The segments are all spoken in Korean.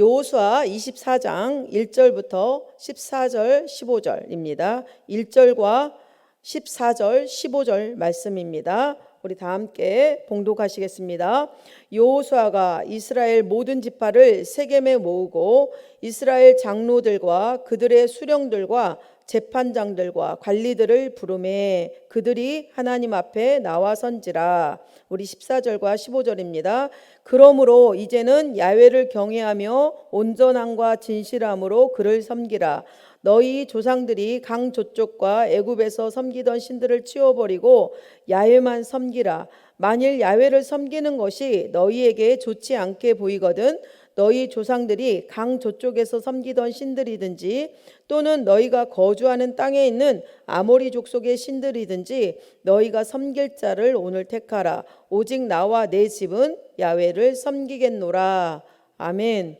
여호수아 24장 1절부터 14절 15절입니다. 1절과 14절 15절 말씀입니다. 우리 다 함께 봉독하시겠습니다. 여호수아가 이스라엘 모든 지파를 세겜에 모으고 이스라엘 장로들과 그들의 수령들과 재판장들과 관리들을 부르매 그들이 하나님 앞에 나와선지라. 우리 14절과 15절입니다. 그러므로 이제는 야훼를 경외하며 온전함과 진실함으로 그를 섬기라. 너희 조상들이 강 저쪽과 애굽에서 섬기던 신들을 치워버리고 야훼만 섬기라. 만일 야훼를 섬기는 것이 너희에게 좋지 않게 보이거든 너희 조상들이 강 저쪽에서 섬기던 신들이든지 또는 너희가 거주하는 땅에 있는 아모리 족속의 신들이든지 너희가 섬길 자를 오늘 택하라. 오직 나와 내 집은 야훼를 섬기겠노라. 아멘.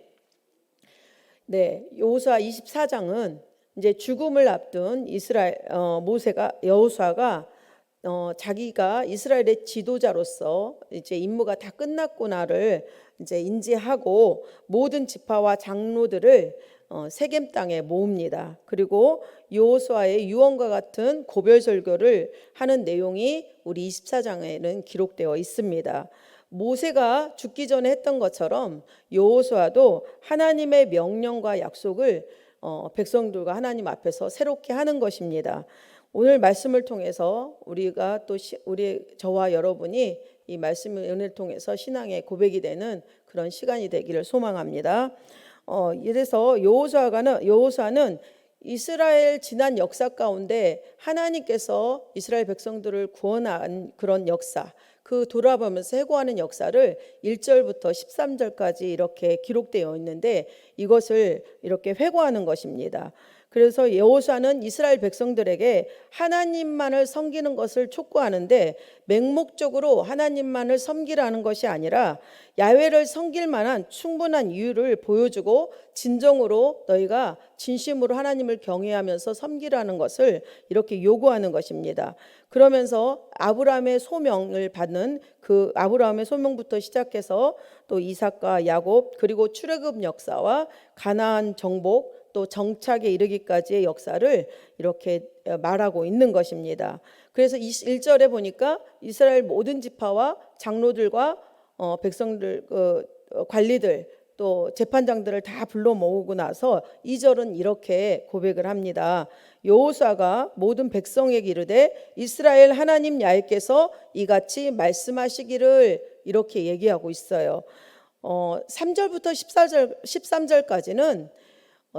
네, 여호수아 24장은 이제 죽음을 앞둔 여호수아가 자기가 이스라엘의 지도자로서 이제 임무가 다 끝났구나를 이제 인지하고 모든 지파와 장로들을 세겜 땅에 모읍니다. 그리고 여호수아의 유언과 같은 고별 설교를 하는 내용이 우리 24장에는 기록되어 있습니다. 모세가 죽기 전에 했던 것처럼 여호수아도 하나님의 명령과 약속을 백성들과 하나님 앞에서 새롭게 하는 것입니다. 오늘 말씀을 통해서 우리가 또 저와 여러분이 이 말씀의 은혜를 통해서 신앙의 고백이 되는 그런 시간이 되기를 소망합니다. 이래서 여호수아는 이스라엘 지난 역사 가운데 하나님께서 이스라엘 백성들을 구원한 그런 역사, 그 돌아보면서 회고하는 역사를 1절부터 13절까지 이렇게 기록되어 있는데 이것을 이렇게 회고하는 것입니다. 그래서 여호수아는 이스라엘 백성들에게 하나님만을 섬기는 것을 촉구하는데 맹목적으로 하나님만을 섬기라는 것이 아니라 야훼를 섬길 만한 충분한 이유를 보여주고 진정으로 너희가 진심으로 하나님을 경외하면서 섬기라는 것을 이렇게 요구하는 것입니다. 그러면서 아브라함의 소명을 받는 그 아브라함의 소명부터 시작해서 또 이삭과 야곱 그리고 출애굽 역사와 가나안 정복 또 정착에 이르기까지의 역사를 이렇게 말하고 있는 것입니다. 그래서 1절에 보니까 이스라엘 모든 지파와 장로들과 백성들 관리들 또 재판장들을 다 불러 모으고 나서 2절은 이렇게 고백을 합니다. 여호수아가 모든 백성에게 이르되 이스라엘 하나님 야훼께서 이같이 말씀하시기를 이렇게 얘기하고 있어요. 3절부터 13절까지는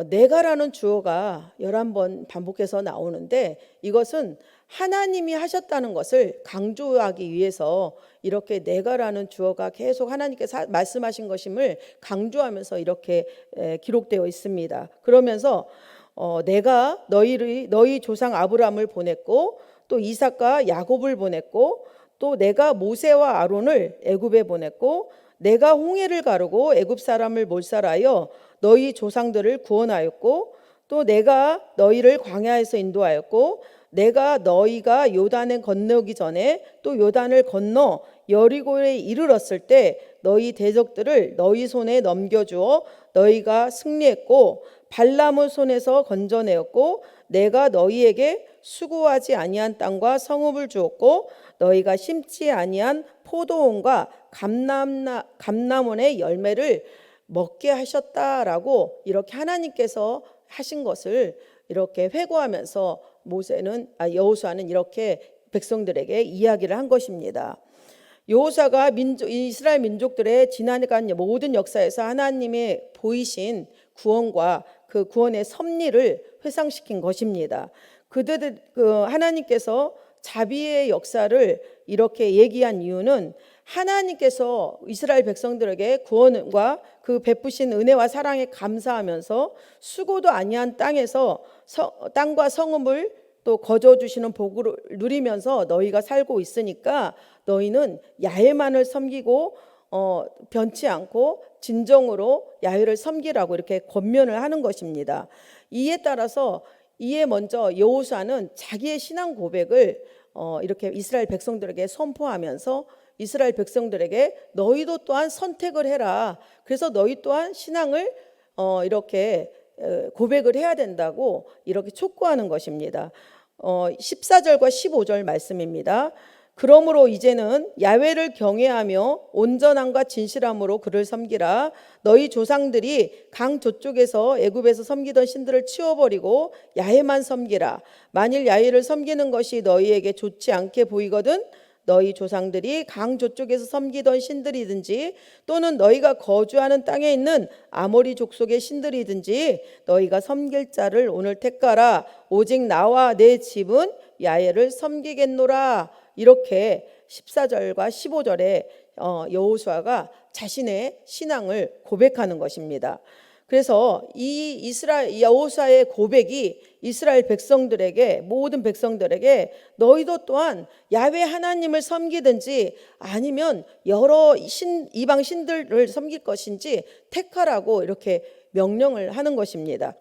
내가라는 주어가 11번 반복해서 나오는데 이것은 하나님이 하셨다는 것을 강조하기 위해서 이렇게 내가라는 주어가 계속 하나님께서 말씀하신 것임을 강조하면서 이렇게 기록되어 있습니다. 그러면서 내가 너희 조상 아브라함을 보냈고 또 이삭과 야곱을 보냈고 또 내가 모세와 아론을 애굽에 보냈고 내가 홍해를 가르고 애굽 사람을 몰살하여 너희 조상들을 구원하였고 또 내가 너희를 광야에서 인도하였고 내가 너희가 요단을 건너기 전에 또 요단을 건너 여리고에 이르렀을 때 너희 대적들을 너희 손에 넘겨주어 너희가 승리했고 발람의 손에서 건져내었고 내가 너희에게 수고하지 아니한 땅과 성읍을 주었고 너희가 심지 아니한 포도원과 감람원의 열매를 먹게 하셨다라고 이렇게 하나님께서 하신 것을 이렇게 회고하면서 여호수아는 이렇게 백성들에게 이야기를 한 것입니다. 여호수아가 이스라엘 민족들의 지나간 모든 역사에서 하나님의 보이신 구원과 그 구원의 섭리를 회상시킨 것입니다. 하나님께서 자비의 역사를 이렇게 얘기한 이유는 하나님께서 이스라엘 백성들에게 구원과 그 베푸신 은혜와 사랑에 감사하면서 수고도 아니한 땅과 성읍을 또 거저 주시는 복을 누리면서 너희가 살고 있으니까 너희는 야훼만을 섬기고 변치 않고 진정으로 야훼를 섬기라고 이렇게 권면을 하는 것입니다. 이에 따라서 먼저 여호수아는 자기의 신앙 고백을 이렇게 이스라엘 백성들에게 선포하면서 이스라엘 백성들에게 너희도 또한 선택을 해라. 그래서 너희 또한 신앙을 이렇게 고백을 해야 된다고 이렇게 촉구하는 것입니다. 14절과 15절 말씀입니다. 그러므로 이제는 야훼를 경외하며 온전함과 진실함으로 그를 섬기라. 너희 조상들이 강 저쪽에서 애굽에서 섬기던 신들을 치워버리고 야훼만 섬기라. 만일 야훼를 섬기는 것이 너희에게 좋지 않게 보이거든 너희 조상들이 강 저쪽에서 섬기던 신들이든지 또는 너희가 거주하는 땅에 있는 아모리 족속의 신들이든지 너희가 섬길 자를 오늘 택하라. 오직 나와 내 집은 야훼를 섬기겠노라. 이렇게 14절과 15절에 여호수아가 자신의 신앙을 고백하는 것입니다. 그래서 이 여호수아의 고백이 이스라엘 백성들에게, 모든 백성들에게 너희도 또한 야훼 하나님을 섬기든지 아니면 여러 이방 신들을 섬길 것인지 택하라고 이렇게 명령을 하는 것입니다.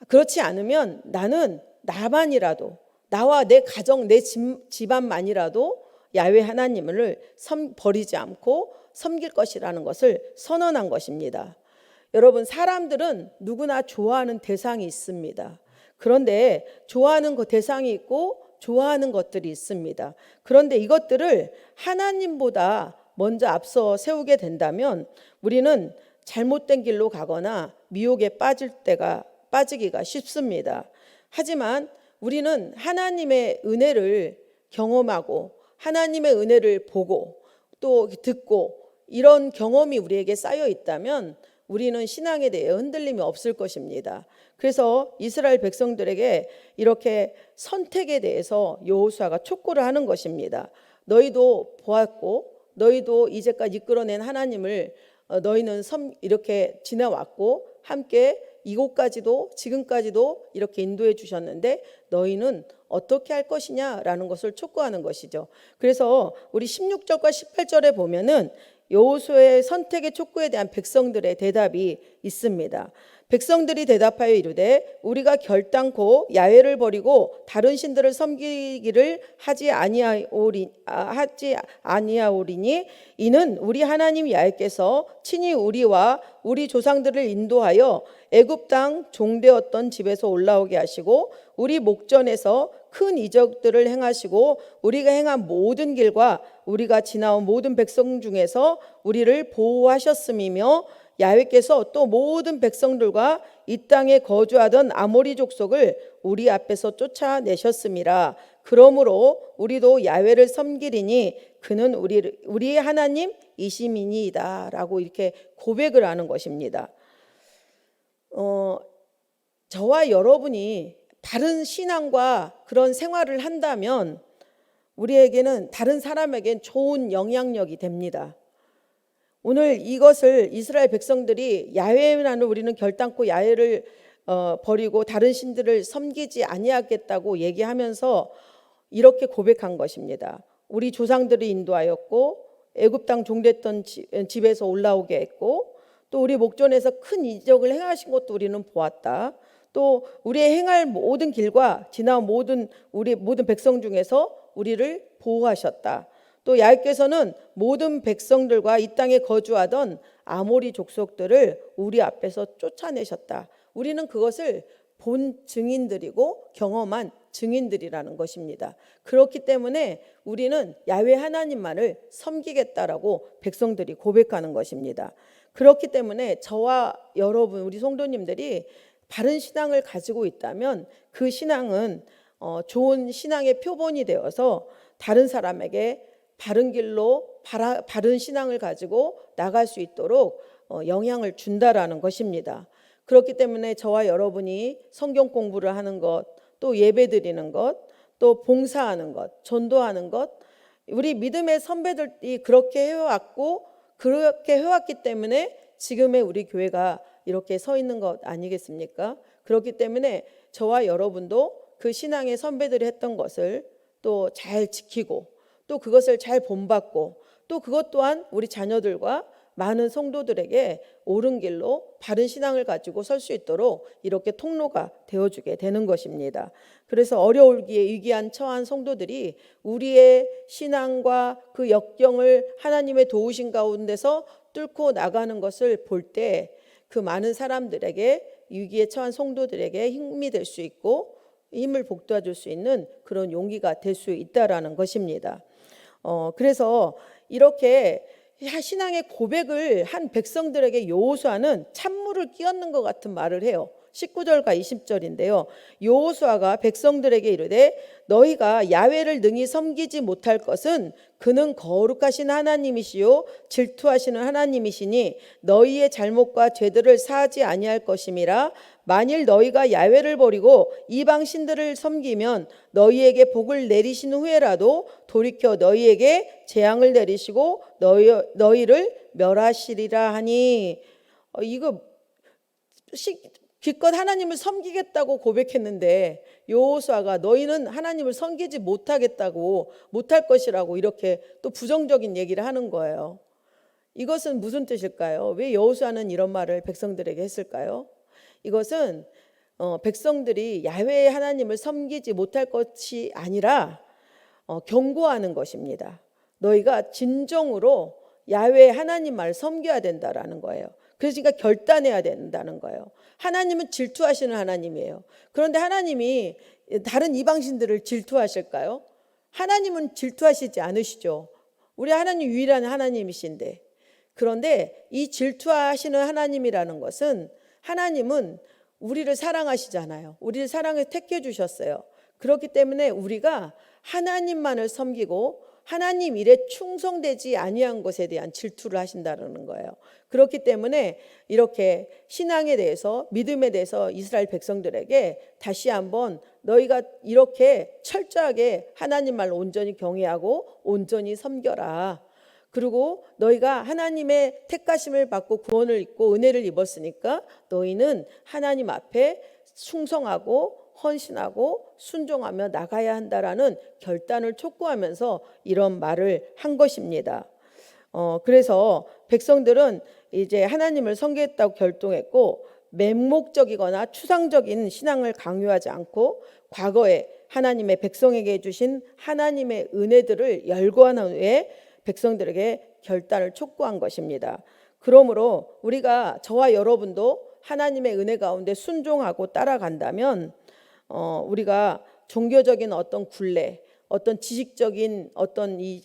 그렇지 않으면 나는 나만이라도, 나와 내 가정, 내 집안만이라도 야훼 하나님을 버리지 않고 섬길 것이라는 것을 선언한 것입니다. 여러분, 사람들은 누구나 좋아하는 대상이 있습니다. 그런데 좋아하는 그 대상이 있고 좋아하는 것들이 있습니다. 그런데 이것들을 하나님보다 먼저 앞서 세우게 된다면 우리는 잘못된 길로 가거나 미혹에 빠지기가 쉽습니다. 하지만 우리는 하나님의 은혜를 경험하고 하나님의 은혜를 보고 또 듣고 이런 경험이 우리에게 쌓여 있다면 우리는 신앙에 대해 흔들림이 없을 것입니다. 그래서 이스라엘 백성들에게 이렇게 선택에 대해서 여호수아가 촉구를 하는 것입니다. 너희도 보았고 너희도 이제까지 이끌어낸 하나님을 너희는 이렇게 지나왔고 함께 이곳까지도 지금까지도 이렇게 인도해 주셨는데 너희는 어떻게 할 것이냐라는 것을 촉구하는 것이죠. 그래서 우리 16절과 18절에 보면은 여호수아의 선택의 촉구에 대한 백성들의 대답이 있습니다. 백성들이 대답하여 이르되 우리가 결단코 야훼를 버리고 다른 신들을 섬기기를 하지 아니하오리니 이는 우리 하나님 야훼께서 친히 우리와 우리 조상들을 인도하여 애굽 땅 종되었던 집에서 올라오게 하시고 우리 목전에서 큰 이적들을 행하시고 우리가 행한 모든 길과 우리가 지나온 모든 백성 중에서 우리를 보호하셨음이며 야훼께서 또 모든 백성들과 이 땅에 거주하던 아모리 족속을 우리 앞에서 쫓아내셨음이라. 그러므로 우리도 야훼를 섬기리니 그는 우리의 하나님이심이니이다 라고 이렇게 고백을 하는 것입니다. 저와 여러분이 다른 신앙과 그런 생활을 한다면 우리에게는 다른 사람에겐 좋은 영향력이 됩니다. 오늘 이것을 이스라엘 백성들이 야훼라는 우리는 결단코 야훼를 버리고 다른 신들을 섬기지 아니하겠다고 얘기하면서 이렇게 고백한 것입니다. 우리 조상들이 인도하였고 애굽 땅 종됐던 집에서 올라오게 했고 또 우리 목전에서 큰 이적을 행하신 것도 우리는 보았다. 또 우리의 행할 모든 길과 지나온 우리 모든 백성 중에서 우리를 보호하셨다. 또 야훼께서는 모든 백성들과 이 땅에 거주하던 아모리 족속들을 우리 앞에서 쫓아내셨다. 우리는 그것을 본 증인들이고 경험한 증인들이라는 것입니다. 그렇기 때문에 우리는 야훼 하나님만을 섬기겠다라고 백성들이 고백하는 것입니다. 그렇기 때문에 저와 여러분 우리 성도님들이 바른 신앙을 가지고 있다면 그 신앙은 좋은 신앙의 표본이 되어서 다른 사람에게 바른 길로 바른 신앙을 가지고 나갈 수 있도록 영향을 준다라는 것입니다. 그렇기 때문에 저와 여러분이 성경 공부를 하는 것, 또 예배드리는 것, 또 봉사하는 것, 전도하는 것, 우리 믿음의 선배들이 그렇게 해왔고 그렇게 해왔기 때문에 지금의 우리 교회가 이렇게 서 있는 것 아니겠습니까? 그렇기 때문에 저와 여러분도 그 신앙의 선배들이 했던 것을 또 잘 지키고 또 그것을 잘 본받고 또 그것 또한 우리 자녀들과 많은 성도들에게 옳은 길로 바른 신앙을 가지고 설 수 있도록 이렇게 통로가 되어주게 되는 것입니다. 그래서 어려울기에 위기한 처한 성도들이 우리의 신앙과 그 역경을 하나님의 도우신 가운데서 뚫고 나가는 것을 볼 때 그 많은 사람들에게 위기에 처한 성도들에게 힘이 될 수 있고 힘을 북돋아줄 수 있는 그런 용기가 될 수 있다라는 것입니다. 그래서 이렇게 신앙의 고백을 한 백성들에게 여호수아는 찬물을 끼얹는 것 같은 말을 해요. 19절과 20절인데요. 여호수아가 백성들에게 이르되 너희가 야훼를 능히 섬기지 못할 것은 그는 거룩하신 하나님이시요 질투하시는 하나님이시니 너희의 잘못과 죄들을 사하지 아니할 것임이라. 만일 너희가 야훼를 버리고 이방 신들을 섬기면 너희에게 복을 내리신 후에라도 돌이켜 너희에게 재앙을 내리시고 너희를 멸하시리라 하니, 이거 기껏 하나님을 섬기겠다고 고백했는데 여호수아가 너희는 하나님을 섬기지 못하겠다고, 못할 것이라고 이렇게 또 부정적인 얘기를 하는 거예요. 이것은 무슨 뜻일까요? 왜 여호수아는 이런 말을 백성들에게 했을까요? 이것은 백성들이 야훼 하나님을 섬기지 못할 것이 아니라 경고하는 것입니다. 너희가 진정으로 야훼 하나님만을 섬겨야 된다라는 거예요. 그러니까 결단해야 된다는 거예요. 하나님은 질투하시는 하나님이에요. 그런데 하나님이 다른 이방신들을 질투하실까요? 하나님은 질투하시지 않으시죠. 우리 하나님 유일한 하나님이신데. 그런데 이 질투하시는 하나님이라는 것은, 하나님은 우리를 사랑하시잖아요. 우리를 사랑해 택해 주셨어요. 그렇기 때문에 우리가 하나님만을 섬기고 하나님 일에 충성되지 아니한 것에 대한 질투를 하신다는 거예요. 그렇기 때문에 이렇게 신앙에 대해서, 믿음에 대해서 이스라엘 백성들에게 다시 한번 너희가 이렇게 철저하게 하나님만 온전히 경외하고 온전히 섬겨라. 그리고 너희가 하나님의 택하심을 받고 구원을 입고 은혜를 입었으니까 너희는 하나님 앞에 충성하고 헌신하고 순종하며 나가야 한다라는 결단을 촉구하면서 이런 말을 한 것입니다. 그래서 백성들은 이제 하나님을 섬기겠다고 결정했고, 맹목적이거나 추상적인 신앙을 강요하지 않고 과거에 하나님의 백성에게 해주신 하나님의 은혜들을 열거한 후에 백성들에게 결단을 촉구한 것입니다. 그러므로 우리가, 저와 여러분도 하나님의 은혜 가운데 순종하고 따라간다면 우리가 종교적인 어떤 굴레, 어떤 지식적인 어떤 이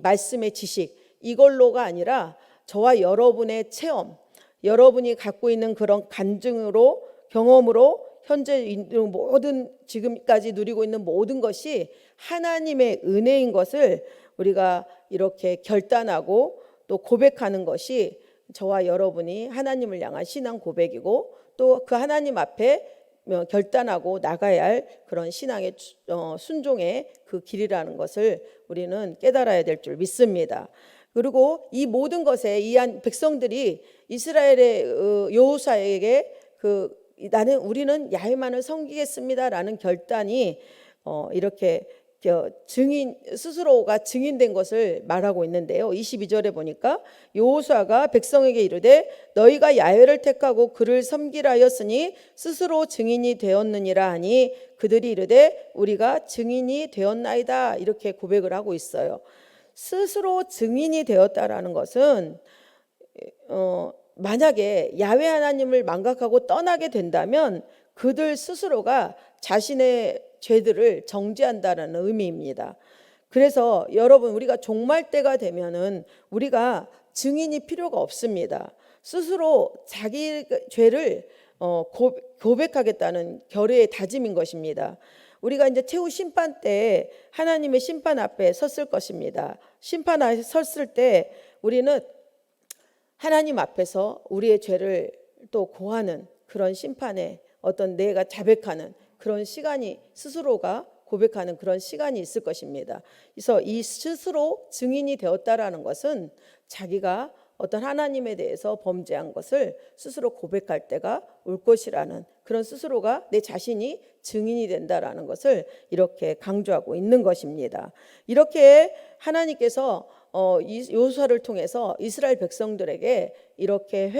말씀의 지식, 이걸로가 아니라 저와 여러분의 체험, 여러분이 갖고 있는 그런 간증으로, 경험으로 현재 모든, 지금까지 누리고 있는 모든 것이 하나님의 은혜인 것을 우리가 이렇게 결단하고 또 고백하는 것이 저와 여러분이 하나님을 향한 신앙 고백이고, 또 그 하나님 앞에 결단하고 나가야 할 그런 신앙의 순종의 그 길이라는 것을 우리는 깨달아야 될 줄 믿습니다. 그리고 이 모든 것에 이한 백성들이 이스라엘의 여호수아에게 우리는 야훼만을 섬기겠습니다라는 결단이 이렇게 스스로가 증인된 것을 말하고 있는데요. 22절에 보니까 여호수아가 백성에게 이르되 너희가 야훼를 택하고 그를 섬기라 하였으니 스스로 증인이 되었느니라 하니 그들이 이르되 우리가 증인이 되었나이다, 이렇게 고백을 하고 있어요. 스스로 증인이 되었다라는 것은 만약에 야훼 하나님을 망각하고 떠나게 된다면 그들 스스로가 자신의 죄들을 정죄한다는 의미입니다. 그래서 여러분, 우리가 종말 때가 되면은 우리가 증인이 필요가 없습니다. 스스로 자기 죄를 고백하겠다는 결의의 다짐인 것입니다. 우리가 이제 최후 심판 때 하나님의 심판 앞에 섰을 것입니다. 심판 앞에 섰을 때 우리는 하나님 앞에서 우리의 죄를 또 고하는 그런 심판에 어떤 내가 자백하는 그런 시간이, 스스로가 고백하는 그런 시간이 있을 것입니다. 그래서 이 스스로 증인이 되었다라는 것은 자기가 어떤 하나님에 대해서 범죄한 것을 스스로 고백할 때가 올 것이라는, 그런 스스로가 내 자신이 증인이 된다라는 것을 이렇게 강조하고 있는 것입니다. 이렇게 하나님께서 여호수아를 통해서 이스라엘 백성들에게 이렇게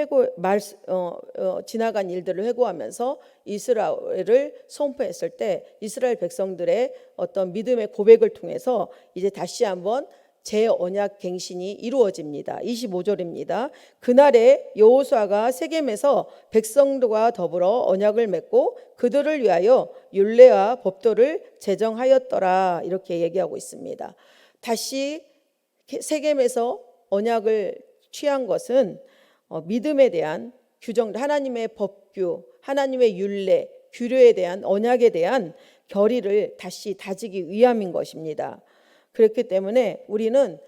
지나간 일들을 회고하면서 이스라엘을 선포했을 때 이스라엘 백성들의 어떤 믿음의 고백을 통해서 이제 다시 한번 재언약 갱신이 이루어집니다. 25절입니다. 그날에 여호수아가 세겜에서 백성들과 더불어 언약을 맺고 그들을 위하여 율례와 법도를 제정하였더라. 이렇게 얘기하고 있습니다. 다시 세겜에서 언약을 취한 것은 믿음에 대한 규정, 하나님의 법규, 하나님의 율례, 규례에 대한 언약에 대한 결의를 다시 다지기 위함인 것입니다. 그렇기 때문에 우리는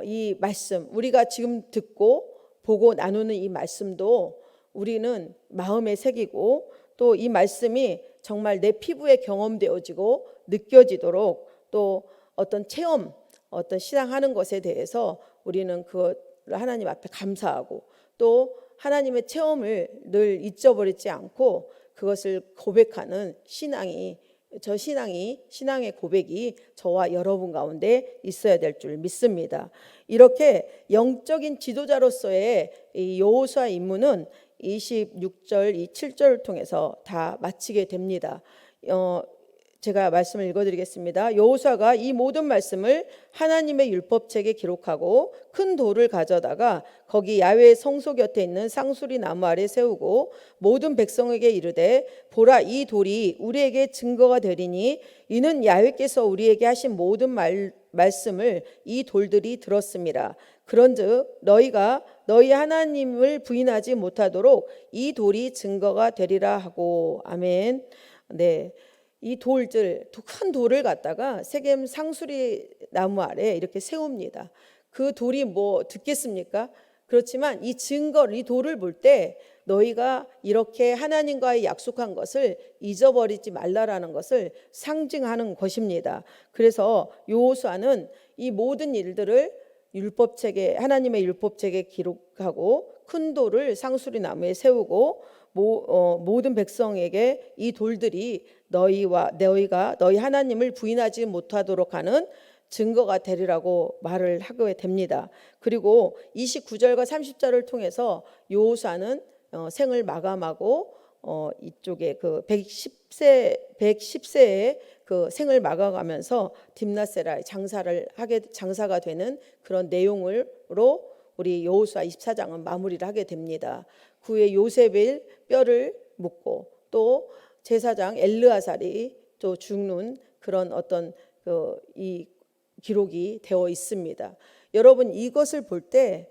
이 말씀, 우리가 지금 듣고 보고 나누는 이 말씀도 우리는 마음에 새기고 또 이 말씀이 정말 내 피부에 경험되어지고 느껴지도록 또 어떤 체험, 어떤 신앙하는 것에 대해서 우리는 그걸 하나님 앞에 감사하고 또 하나님의 체험을 늘 잊어버리지 않고 그것을 고백하는 신앙의 고백이 저와 여러분 가운데 있어야 될 줄 믿습니다. 이렇게 영적인 지도자로서의 이 여호수아 임무는 26절, 이 7절을 통해서 다 마치게 됩니다. 제가 말씀을 읽어드리겠습니다. 여호수아가 이 모든 말씀을 하나님의 율법책에 기록하고 큰 돌을 가져다가 거기 야훼의 성소 곁에 있는 상수리 나무 아래 세우고 모든 백성에게 이르되 보라 이 돌이 우리에게 증거가 되리니 이는 야훼께서 우리에게 하신 모든 말씀을 이 돌들이 들었음이라. 그런즉 너희가 너희 하나님을 부인하지 못하도록 이 돌이 증거가 되리라 하고. 아멘. 네. 이 돌들, 큰 돌을 갖다가 세겜 상수리 나무 아래 이렇게 세웁니다. 그 돌이 뭐 듣겠습니까? 그렇지만 이 증거를, 이 돌을 볼 때 너희가 이렇게 하나님과의 약속한 것을 잊어버리지 말라라는 것을 상징하는 것입니다. 그래서 여호수아는 이 모든 일들을 율법책에, 하나님의 율법책에 기록하고 큰 돌을 상수리 나무에 세우고 모든 백성에게 이 돌들이 너희가 너희 하나님을 부인하지 못하도록 하는 증거가 되리라고 말을 하게 됩니다. 그리고 29절과 30절을 통해서 여호수아는 생을 마감하고 이쪽에 그 110세의 그 생을 마감하면서 딥나세라 장사가 되는 그런 내용으로 우리 여호수아 24장은 마무리를 하게 됩니다. 그 후에 요셉의 뼈를 묻고 또 제사장 엘르아살이 또 죽는 그런 어떤 이 기록이 되어 있습니다. 여러분 이것을 볼 때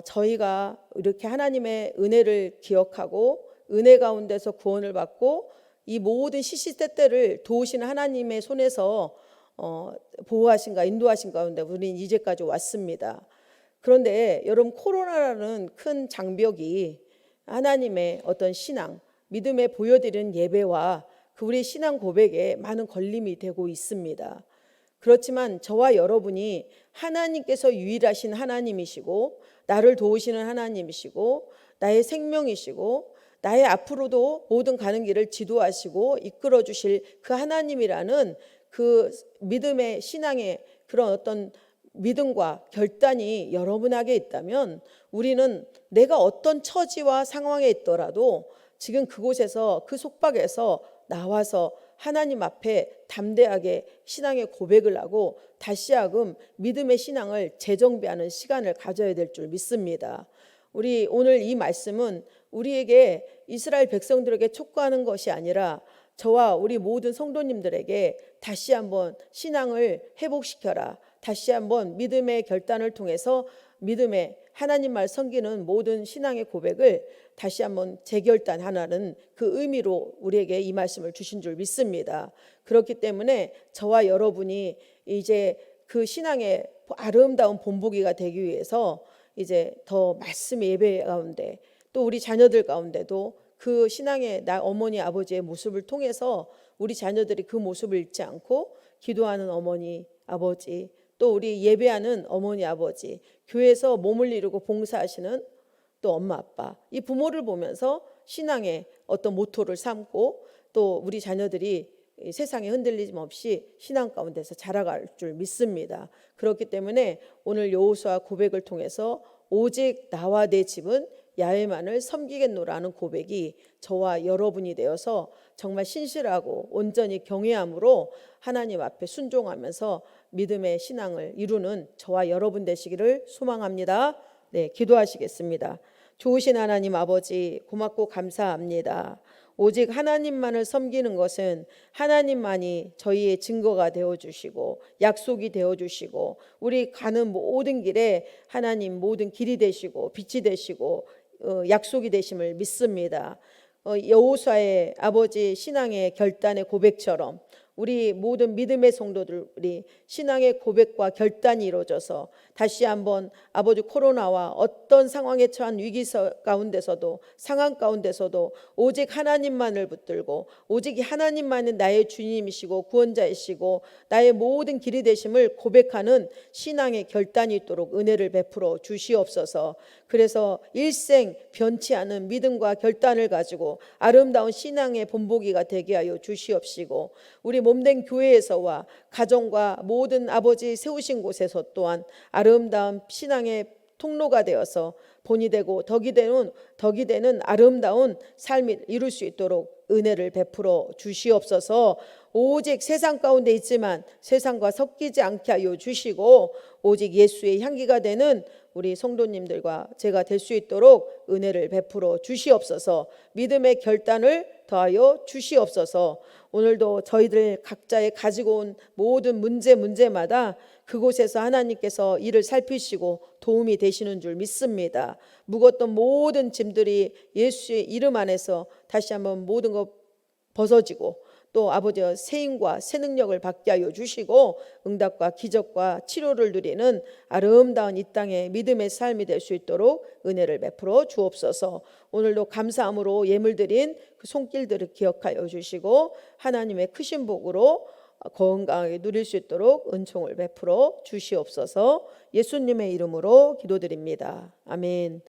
저희가 이렇게 하나님의 은혜를 기억하고 은혜 가운데서 구원을 받고 이 모든 시시때때를 도우시는 하나님의 손에서 보호하신가 인도하신 가운데 우리는 이제까지 왔습니다. 그런데 여러분 코로나라는 큰 장벽이 하나님의 어떤 신앙, 믿음에 보여드리는 예배와 우리의 신앙 고백에 많은 걸림이 되고 있습니다. 그렇지만 저와 여러분이 하나님께서 유일하신 하나님이시고 나를 도우시는 하나님이시고 나의 생명이시고 나의 앞으로도 모든 가는 길을 지도하시고 이끌어 주실 그 하나님이라는 그 믿음의 신앙의 그런 어떤 믿음과 결단이 여러분에게 있다면 우리는 내가 어떤 처지와 상황에 있더라도 지금 그곳에서 그 속박에서 나와서 하나님 앞에 담대하게 신앙의 고백을 하고 다시 하금 믿음의 신앙을 재정비하는 시간을 가져야 될 줄 믿습니다. 우리 오늘 이 말씀은 우리에게 이스라엘 백성들에게 촉구하는 것이 아니라 저와 우리 모든 성도님들에게 다시 한번 신앙을 회복시켜라. 다시 한번 믿음의 결단을 통해서 믿음의 하나님 말 섬기는 모든 신앙의 고백을 다시 한번 재결단하는 그 의미로 우리에게 이 말씀을 주신 줄 믿습니다. 그렇기 때문에 저와 여러분이 이제 그 신앙의 아름다운 본보기가 되기 위해서 이제 더 말씀의 예배 가운데 또 우리 자녀들 가운데도 그 신앙의 나 어머니 아버지의 모습을 통해서 우리 자녀들이 그 모습을 잃지 않고 기도하는 어머니 아버지 또 우리 예배하는 어머니 아버지 교회에서 몸을 이루고 봉사하시는 또 엄마 아빠 이 부모를 보면서 신앙의 어떤 모토를 삼고 또 우리 자녀들이 세상에 흔들림 없이 신앙 가운데서 자라갈 줄 믿습니다. 그렇기 때문에 오늘 여호수아 고백을 통해서 오직 나와 내 집은 야훼만을 섬기겠노라는 고백이 저와 여러분이 되어서 정말 신실하고 온전히 경외함으로 하나님 앞에 순종하면서 믿음의 신앙을 이루는 저와 여러분 되시기를 소망합니다. 네, 기도하시겠습니다. 좋으신 하나님 아버지, 고맙고 감사합니다. 오직 하나님만을 섬기는 것은 하나님만이 저희의 증거가 되어주시고 약속이 되어주시고 우리 가는 모든 길에 하나님 모든 길이 되시고 빛이 되시고 약속이 되심을 믿습니다. 여호수아의 아버지 신앙의 결단의 고백처럼 우리 모든 믿음의 성도들이 신앙의 고백과 결단이 이루어져서 다시 한번 아버지 코로나와 어떤 상황에 처한 위기 가운데서도 상황 가운데서도 오직 하나님만을 붙들고 오직 하나님만이 나의 주님이시고 구원자이시고 나의 모든 길이 되심을 고백하는 신앙의 결단이 있도록 은혜를 베풀어 주시옵소서. 그래서 일생 변치 않은 믿음과 결단을 가지고 아름다운 신앙의 본보기가 되게 하여 주시옵시고 우리 몸된 교회에서와 가정과 모든 아버지 세우신 곳에서 또한 아름다운 신앙의 통로가 되어서 본이 되고 덕이 되는 아름다운 삶을 이룰 수 있도록 은혜를 베풀어 주시옵소서. 오직 세상 가운데 있지만 세상과 섞이지 않게 하여 주시고 오직 예수의 향기가 되는 우리 성도님들과 제가 될 수 있도록 은혜를 베풀어 주시옵소서. 믿음의 결단을 더하여 주시옵소서. 오늘도 저희들 각자의 가지고 온 모든 문제마다 그곳에서 하나님께서 이를 살피시고 도움이 되시는 줄 믿습니다. 묵었던 모든 짐들이 예수의 이름 안에서 다시 한번 모든 것 벗어지고 또 아버지의 새 힘과 새 능력을 받게 하여 주시고 응답과 기적과 치료를 누리는 아름다운 이 땅의 믿음의 삶이 될 수 있도록 은혜를 베풀어 주옵소서. 오늘도 감사함으로 예물 드린 그 손길들을 기억하여 주시고 하나님의 크신 복으로 건강하게 누릴 수 있도록 은총을 베풀어 주시옵소서. 예수님의 이름으로 기도드립니다. 아멘.